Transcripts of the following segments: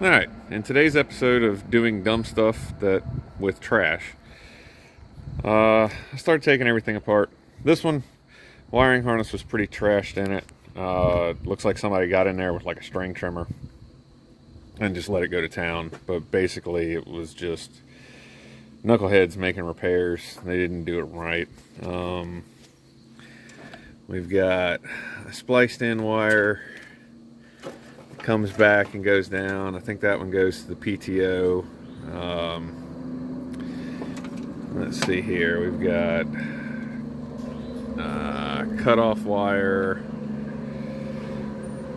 Alright, in today's episode of doing dumb stuff that with trash, I started taking everything apart. This one, wiring harness was pretty trashed in it. Looks like somebody got in there with like a string trimmer and just let it go to town. But basically, it was just knuckleheads making repairs. They didn't do it right. We've got a spliced in wire. Comes back and goes down. I think that one goes to the PTO. Let's see here. We've got cutoff wire.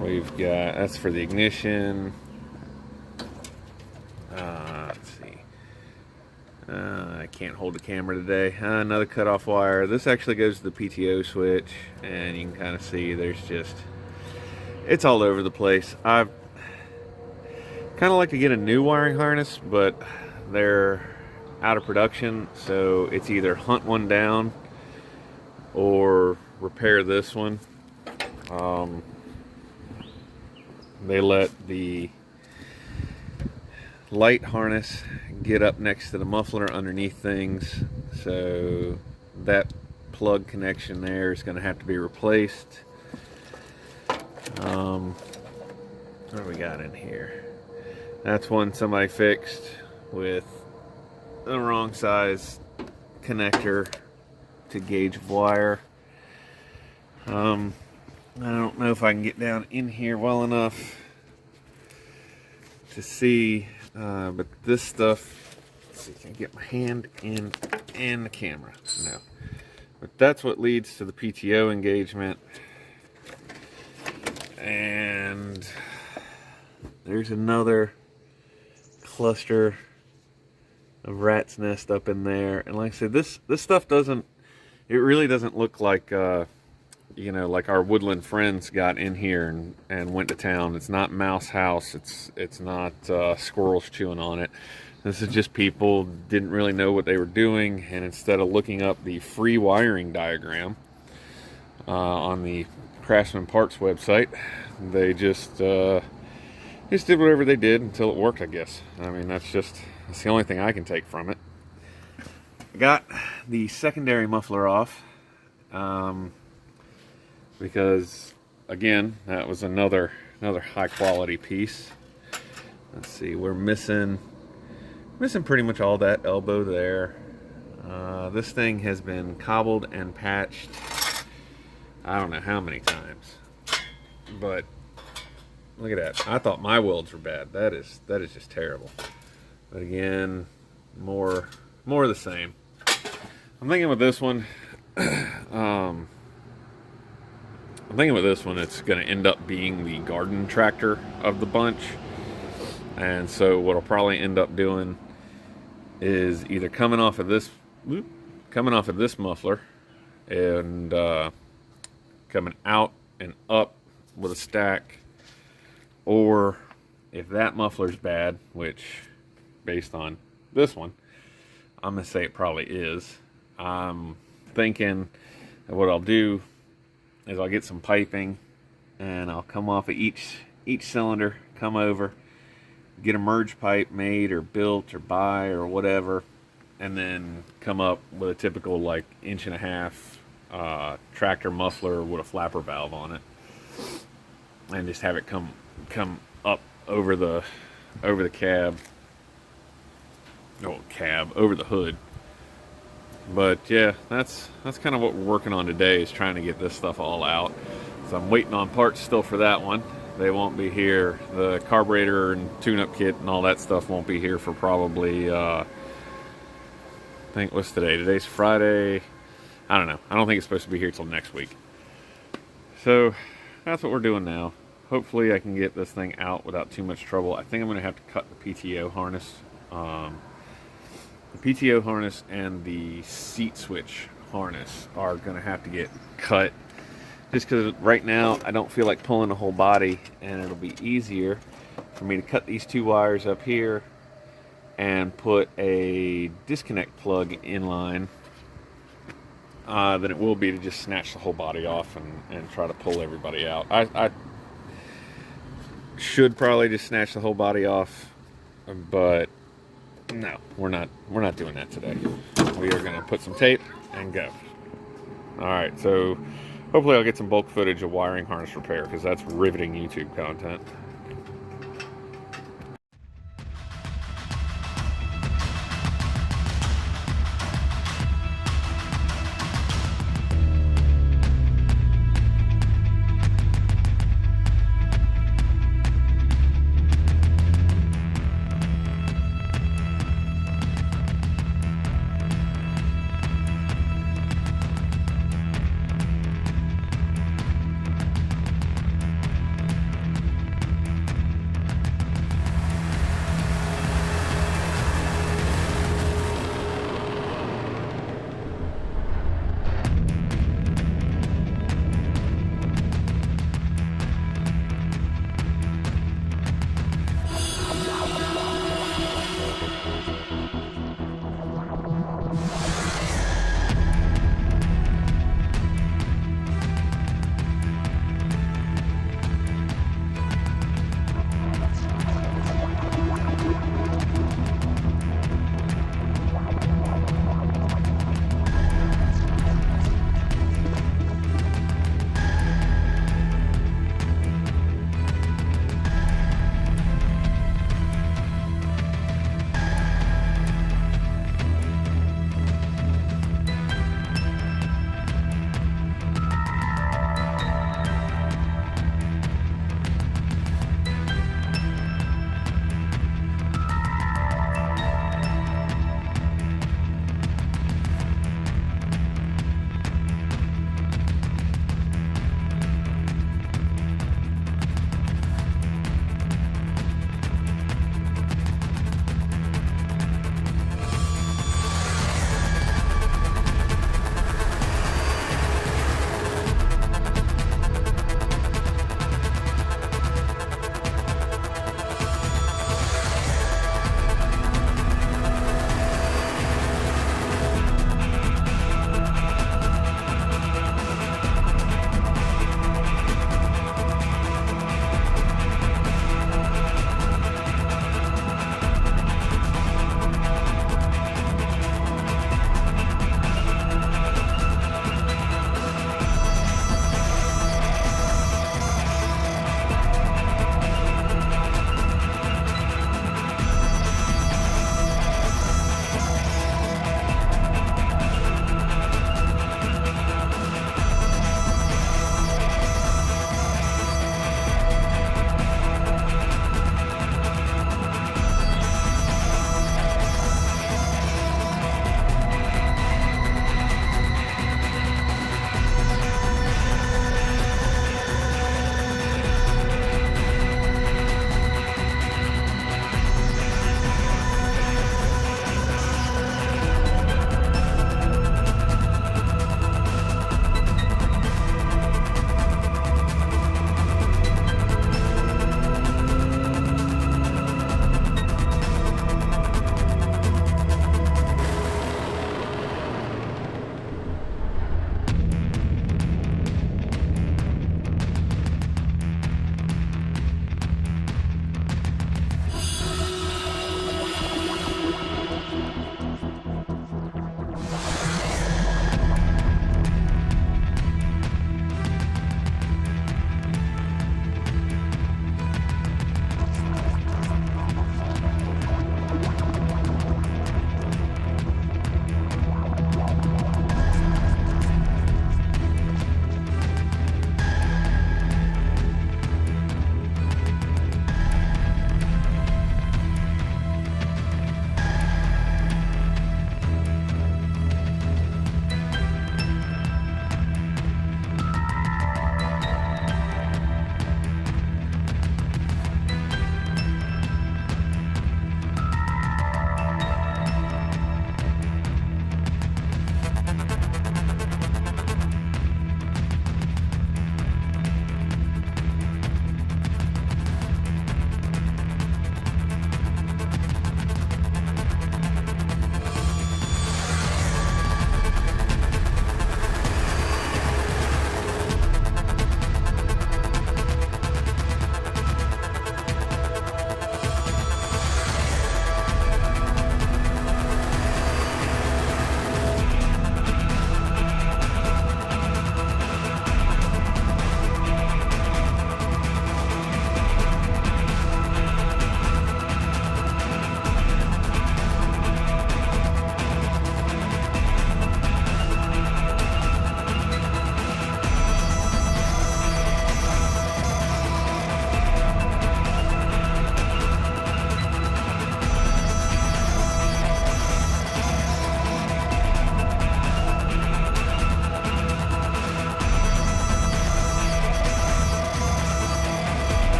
We've got, that's for the ignition. Let's see. I can't hold the camera today. Another cutoff wire. This actually goes to the PTO switch, and you can kind of see there's just, it's all over the place. I kind of like to get a new wiring harness, but they're out of production, so it's either hunt one down or repair this one. They let the light harness get up next to the muffler underneath things, so that plug connection there is going to have to be replaced. What do we got in here? That's one somebody fixed with the wrong size connector to gauge wire. I don't know if I can get down in here well enough to see, but this stuff, let's see, can I get my hand in and the camera? No. But that's what leads to the PTO engagement. And there's another cluster of rat's nest up in there. And like I said, this stuff doesn't, it really doesn't look like, like our woodland friends got in here and went to town. It's not mouse house. It's not squirrels chewing on it. This is just people didn't really know what they were doing, and instead of looking up the free wiring diagram on the Craftsman parts website, they just did whatever they did until it worked, I guess. I mean, that's the only thing I can take from it. I got the secondary muffler off because, again, that was another high quality piece. Let's see, we're missing pretty much all that elbow there. This thing has been cobbled and patched I don't know how many times, but look at that. I thought my welds were bad. That is just terrible. But again, more of the same. I'm thinking with this one, it's going to end up being the garden tractor of the bunch. And so what I'll probably end up doing is either coming off of this muffler and coming out and up with a stack, or if that muffler's bad, which based on this one, I'm going to say it probably is. I'm thinking that what I'll do is I'll get some piping and I'll come off of each cylinder, come over, get a merge pipe made or built or buy or whatever, and then come up with a typical like 1.5 inch tractor muffler with a flapper valve on it, and just have it come up over the cab, over the hood. But yeah, that's kind of what we're working on today, is trying to get this stuff all out. So I'm waiting on parts still for that one. They won't be here. The carburetor and tune-up kit and all that stuff won't be here for probably, I think, what's today? Today's Friday. I don't know. I don't think it's supposed to be here till next week. So that's what we're doing now. Hopefully I can get this thing out without too much trouble. I think I'm going to have to cut the PTO harness. The PTO harness and the seat switch harness are going to have to get cut, just because right now I don't feel like pulling the whole body, and it'll be easier for me to cut these two wires up here and put a disconnect plug in line than it will be to just snatch the whole body off and try to pull everybody out. Should probably just snatch the whole body off, but no, we're not doing that today. We are going to put some tape and go. All right, so hopefully I'll get some bulk footage of wiring harness repair, because that's riveting YouTube content.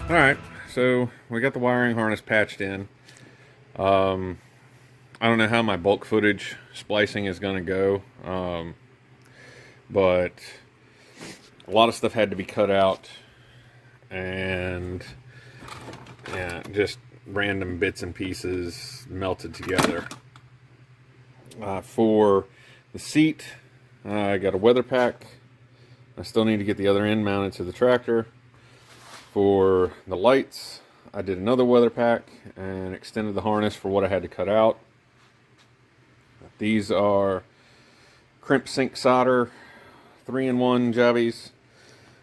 Alright, so we got the wiring harness patched in. I don't know how my bulk footage splicing is going to go, but a lot of stuff had to be cut out, and yeah, just random bits and pieces melted together. For the seat, I got a weather pack. I still need to get the other end mounted to the tractor. For the lights, I did another weather pack and extended the harness for what I had to cut out. These are crimp sink solder, 3-in-1 jobbies,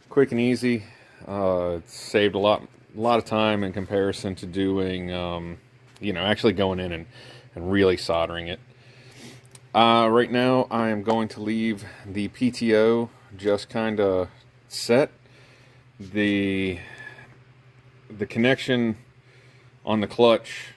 quick and easy. It saved a lot of time in comparison to doing, actually going in and really soldering it. Right now, I am going to leave the PTO just kind of set. The connection on the clutch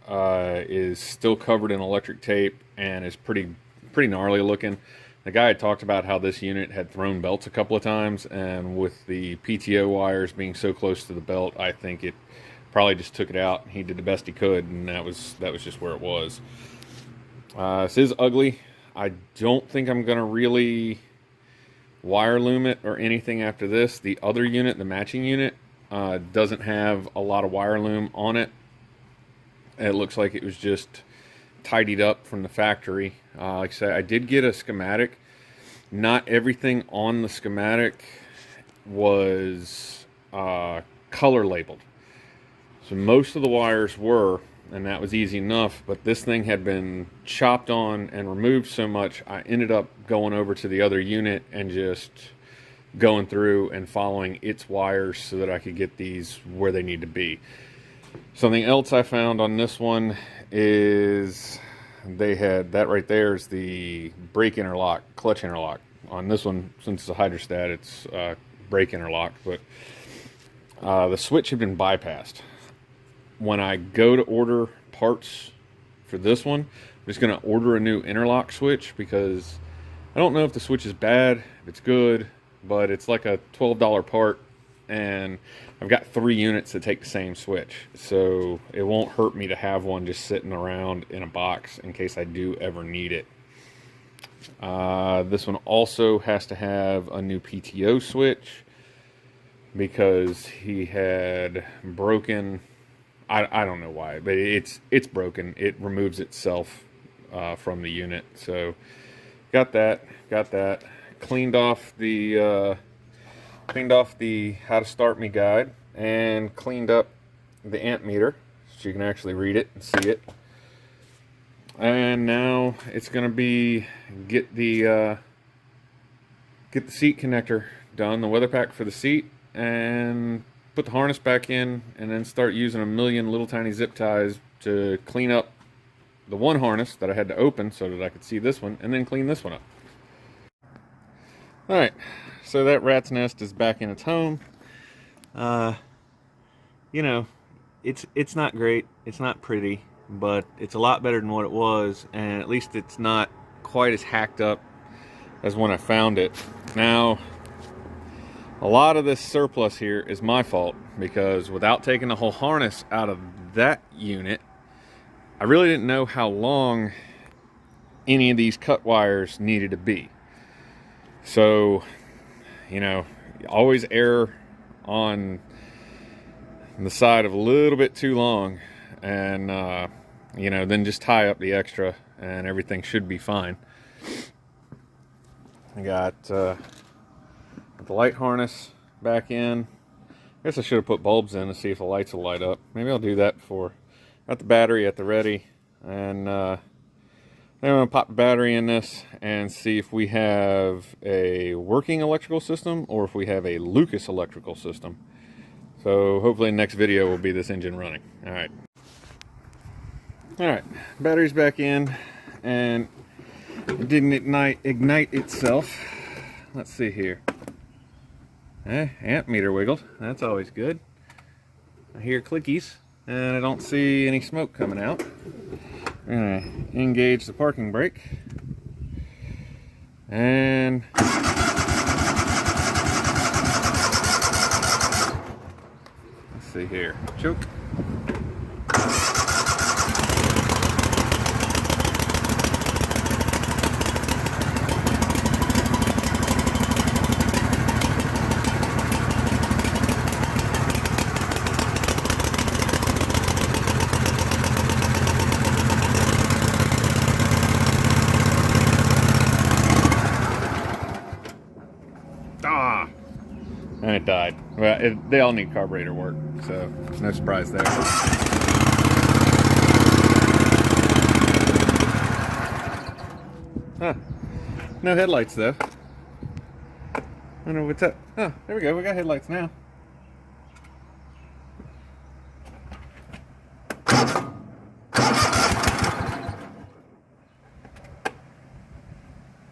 is still covered in electric tape and is pretty gnarly looking. The guy had talked about how this unit had thrown belts a couple of times, and with the PTO wires being so close to the belt, I think it probably just took it out. He did the best he could, and that was just where it was. This is ugly. I don't think I'm gonna really wire loom it or anything after this. The other unit, the matching unit, doesn't have a lot of wire loom on it. It looks like it was just tidied up from the factory. Like I said, I did get a schematic. Not everything on the schematic was color labeled. So most of the wires were, and that was easy enough, but this thing had been chopped on and removed so much, I ended up going over to the other unit and just going through and following its wires so that I could get these where they need to be. Something else I found on this one is they had, that right there is the brake interlock, clutch interlock. On this one, since it's a hydrostat, it's brake interlock, but the switch had been bypassed. When I go to order parts for this one, I'm just going to order a new interlock switch, because I don't know if the switch is bad, if it's good, but it's like a $12 part, and I've got 3 units that take the same switch, so it won't hurt me to have one just sitting around in a box in case I do ever need it. This one also has to have a new PTO switch, because he had broken, I don't know why, but it's broken. It removes itself from the unit. So got that. Cleaned off the how to start me guide, and cleaned up the amp meter so you can actually read it and see it. And now it's gonna be get the seat connector done, the weather pack for the seat, and put the harness back in, and then start using a million little tiny zip ties to clean up the one harness that I had to open so that I could see this one, and then clean this one up. Alright, so that rat's nest is back in its home. It's not great, it's not pretty, but it's a lot better than what it was, and at least it's not quite as hacked up as when I found it. Now, a lot of this surplus here is my fault, because without taking the whole harness out of that unit, I really didn't know how long any of these cut wires needed to be. So, always err on the side of a little bit too long, and then just tie up the extra and everything should be fine. I got the light harness back in. I guess I should have put bulbs in to see if the lights will light up. Maybe I'll do that before. Got the battery at the ready, and then I'm going to pop the battery in this and see if we have a working electrical system or if we have a Lucas electrical system. So hopefully the next video will be this engine running. Alright, battery's back in, and it didn't ignite itself. Let's see here. Amp meter wiggled. That's always good. I hear clickies, and I don't see any smoke coming out. I'm gonna engage the parking brake, and see here. Choke. Ah! And it died. Well, they all need carburetor work, so no surprise there. Huh. No headlights, though. I don't know what's up. Oh, there we go. We got headlights now.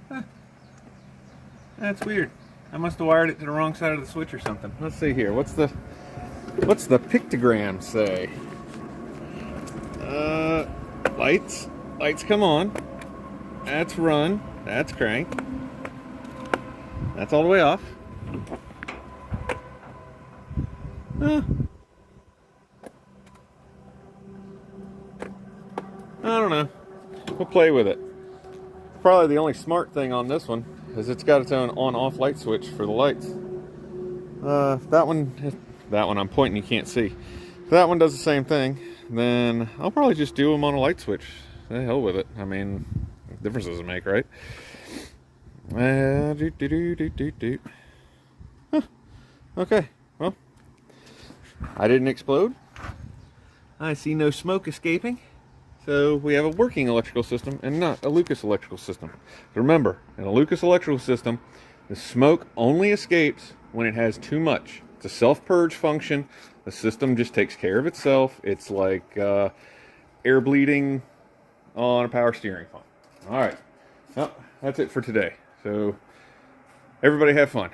Huh. That's weird. I must have wired it to the wrong side of the switch or something. Let's see here. What's the pictogram say? Lights. Lights come on. That's run. That's crank. That's all the way off. Huh. I don't know. We'll play with it. Probably the only smart thing on this one is it's got its own on-off light switch for the lights. That one I'm pointing, you can't see. If that one does the same thing, then I'll probably just do them on a light switch. The hell with it. I mean, difference doesn't make, right? Huh. Okay, well, I didn't explode. I see no smoke escaping. So we have a working electrical system and not a Lucas electrical system. Remember, in a Lucas electrical system, the smoke only escapes when it has too much. It's a self-purge function. The system just takes care of itself. It's like air bleeding on a power steering pump. All right. Well, that's it for today. So everybody have fun.